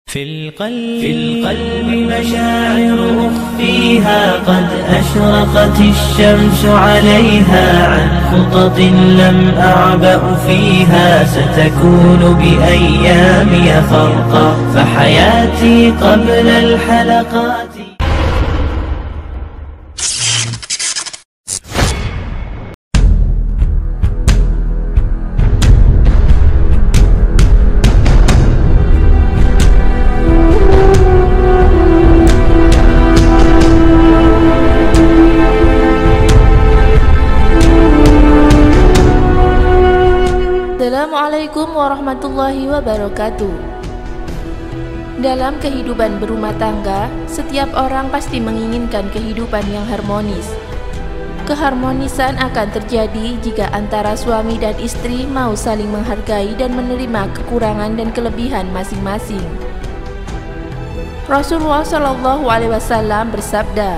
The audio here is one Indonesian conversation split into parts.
في القلب مشاعر أخفيها قد أشرقت الشمس عليها عن خطط لم أعبأ فيها ستكون بأيامي فرقا فحياتي قبل الحلقات. Assalamualaikum warahmatullahi wabarakatuh. Dalam kehidupan berumah tangga, setiap orang pasti menginginkan kehidupan yang harmonis. Keharmonisan akan terjadi jika antara suami dan istri mau saling menghargai dan menerima kekurangan dan kelebihan masing-masing. Rasulullah SAW bersabda,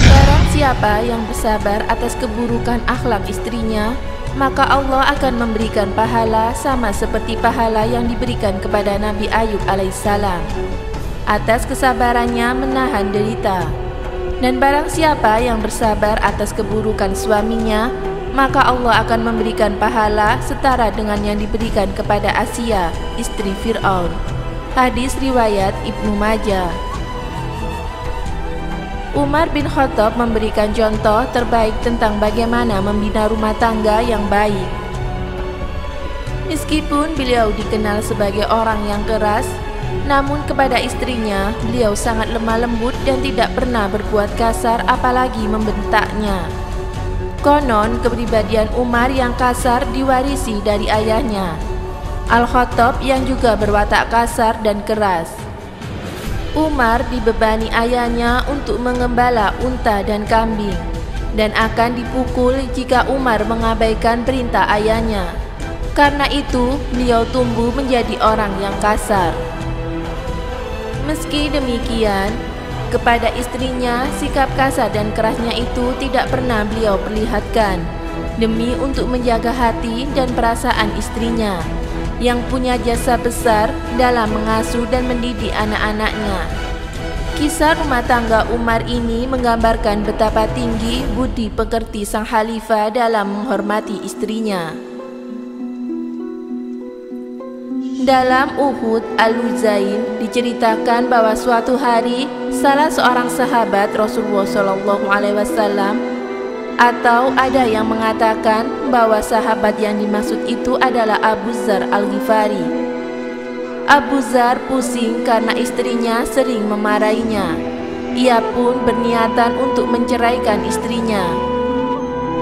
"Barang siapa yang bersabar atas keburukan akhlak istrinya, maka Allah akan memberikan pahala sama seperti pahala yang diberikan kepada Nabi Ayub alaihissalam atas kesabarannya menahan derita. Dan barang siapa yang bersabar atas keburukan suaminya, maka Allah akan memberikan pahala setara dengan yang diberikan kepada Asia, istri Fir'aun." Hadis riwayat Ibnu Majah. Umar bin Khattab memberikan contoh terbaik tentang bagaimana membina rumah tangga yang baik. Meskipun beliau dikenal sebagai orang yang keras, namun kepada istrinya beliau sangat lemah lembut dan tidak pernah berbuat kasar apalagi membentaknya. Konon kepribadian Umar yang kasar diwarisi dari ayahnya, Al-Khattab, yang juga berwatak kasar dan keras. Umar dibebani ayahnya untuk mengembala unta dan kambing, dan akan dipukul jika Umar mengabaikan perintah ayahnya. Karena itu, beliau tumbuh menjadi orang yang kasar. Meski demikian, kepada istrinya sikap kasar dan kerasnya itu tidak pernah beliau perlihatkan, demi untuk menjaga hati dan perasaan istrinya yang punya jasa besar dalam mengasuh dan mendidik anak-anaknya. Kisah rumah tangga Umar ini menggambarkan betapa tinggi budi pekerti sang khalifah dalam menghormati istrinya. Dalam Uhud Al-Huzain diceritakan bahwa suatu hari salah seorang sahabat Rasulullah SAW, atau ada yang mengatakan bahwa sahabat yang dimaksud itu adalah Abu Dzar Al-Ghifari. Abu Dzar pusing karena istrinya sering memarahinya. Ia pun berniatan untuk menceraikan istrinya.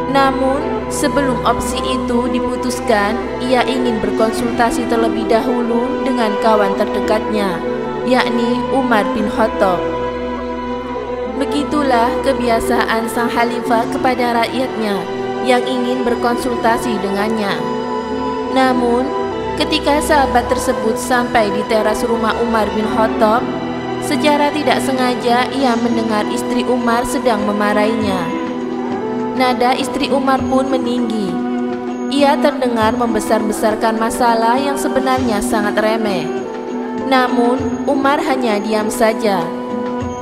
Namun sebelum opsi itu diputuskan, ia ingin berkonsultasi terlebih dahulu dengan kawan terdekatnya, yakni Umar bin Khattab. Begitulah kebiasaan sang khalifah kepada rakyatnya yang ingin berkonsultasi dengannya. Namun, ketika sahabat tersebut sampai di teras rumah Umar bin Khattab, secara tidak sengaja ia mendengar istri Umar sedang memarahinya. Nada istri Umar pun meninggi. Ia terdengar membesar-besarkan masalah yang sebenarnya sangat remeh. Namun, Umar hanya diam saja.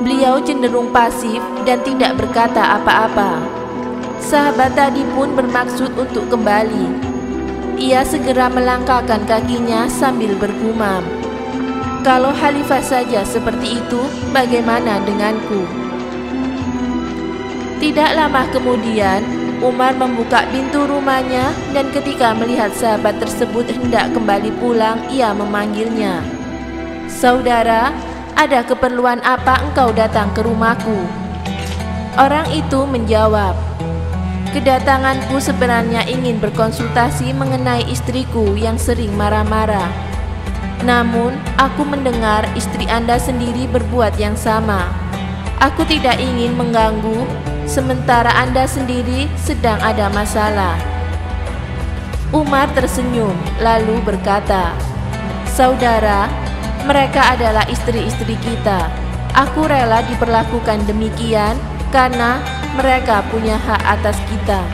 Beliau cenderung pasif dan tidak berkata apa-apa. Sahabat tadi pun bermaksud untuk kembali. Ia segera melangkahkan kakinya sambil bergumam, "Kalau khalifah saja seperti itu, bagaimana denganku?" Tidak lama kemudian, Umar membuka pintu rumahnya dan ketika melihat sahabat tersebut hendak kembali pulang, ia memanggilnya. "Saudara, ada keperluan apa engkau datang ke rumahku?" Orang itu menjawab, "Kedatanganku sebenarnya ingin berkonsultasi mengenai istriku yang sering marah-marah. Namun, aku mendengar istri Anda sendiri berbuat yang sama. Aku tidak ingin mengganggu, sementara Anda sendiri sedang ada masalah." Umar tersenyum, lalu berkata, "Saudara, mereka adalah istri-istri kita. Aku rela diperlakukan demikian karena mereka punya hak atas kita.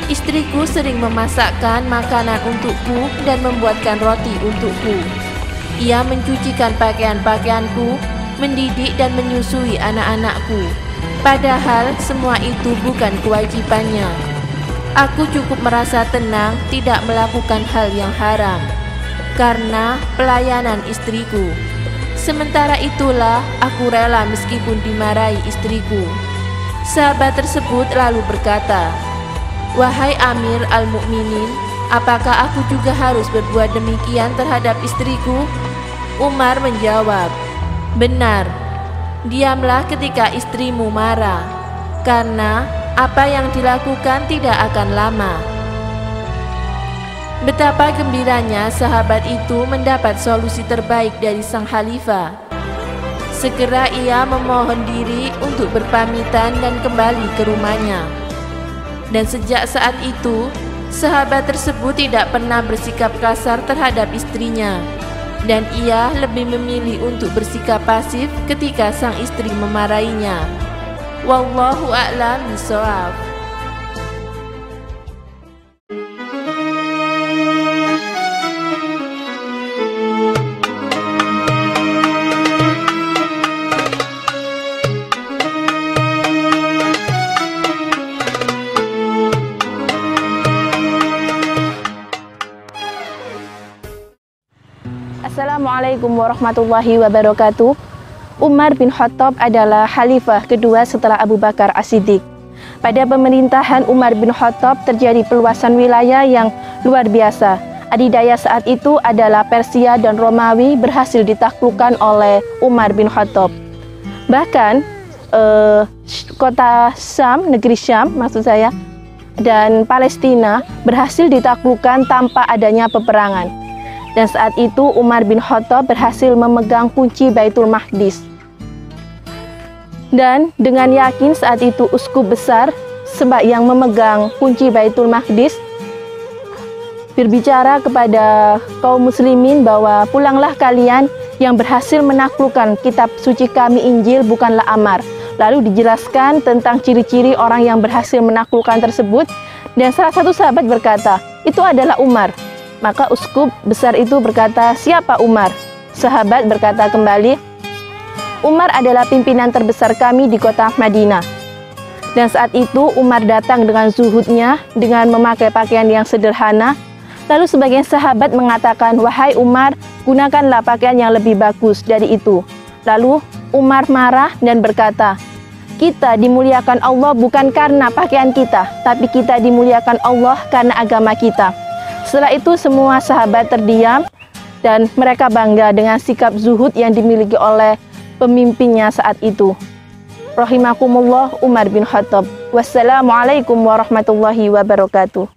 Istriku sering memasakkan makanan untukku dan membuatkan roti untukku. Ia mencucikan pakaian-pakaianku, mendidik dan menyusui anak-anakku. Padahal semua itu bukan kewajibannya. Aku cukup merasa tenang tidak melakukan hal yang haram karena pelayanan istriku. Sementara itulah aku rela meskipun dimarahi istriku. Sahabat tersebut lalu berkata, "Wahai Amir al-Mu'minin, apakah aku juga harus berbuat demikian terhadap istriku?" Umar menjawab, "Benar, diamlah ketika istrimu marah, karena apa yang dilakukan tidak akan lama." Betapa gembiranya sahabat itu mendapat solusi terbaik dari sang khalifah. Segera ia memohon diri untuk berpamitan dan kembali ke rumahnya. Dan sejak saat itu, sahabat tersebut tidak pernah bersikap kasar terhadap istrinya. Dan ia lebih memilih untuk bersikap pasif ketika sang istri memarahinya. Wallahu a'lam bishawab. Assalamualaikum warahmatullahi wabarakatuh. Umar bin Khattab adalah khalifah kedua setelah Abu Bakar As-Siddiq. Pada pemerintahan Umar bin Khattab terjadi perluasan wilayah yang luar biasa. Adidaya saat itu adalah Persia dan Romawi berhasil ditaklukkan oleh Umar bin Khattab. Bahkan kota Syam, negeri Syam maksud saya, dan Palestina berhasil ditaklukkan tanpa adanya peperangan. Dan saat itu Umar bin Khattab berhasil memegang kunci Baitul Maqdis. Dan dengan yakin saat itu uskup besar yang memegang kunci Baitul Maqdis berbicara kepada kaum muslimin bahwa pulanglah kalian yang berhasil menaklukkan kitab suci kami Injil bukanlah Ammar. Lalu dijelaskan tentang ciri-ciri orang yang berhasil menaklukkan tersebut, dan salah satu sahabat berkata, "Itu adalah Umar." Maka uskup besar itu berkata, "Siapa Umar?" Sahabat berkata kembali, "Umar adalah pimpinan terbesar kami di kota Madinah." Dan saat itu Umar datang dengan zuhudnya, dengan memakai pakaian yang sederhana. Lalu sebagian sahabat mengatakan, "Wahai Umar, gunakanlah pakaian yang lebih bagus dari itu." Lalu Umar marah dan berkata, "Kita dimuliakan Allah bukan karena pakaian kita, tapi kita dimuliakan Allah karena agama kita." Setelah itu semua sahabat terdiam dan mereka bangga dengan sikap zuhud yang dimiliki oleh pemimpinnya saat itu. Rahimakumullah, Umar bin Khattab. Wassalamualaikum warahmatullahi wabarakatuh.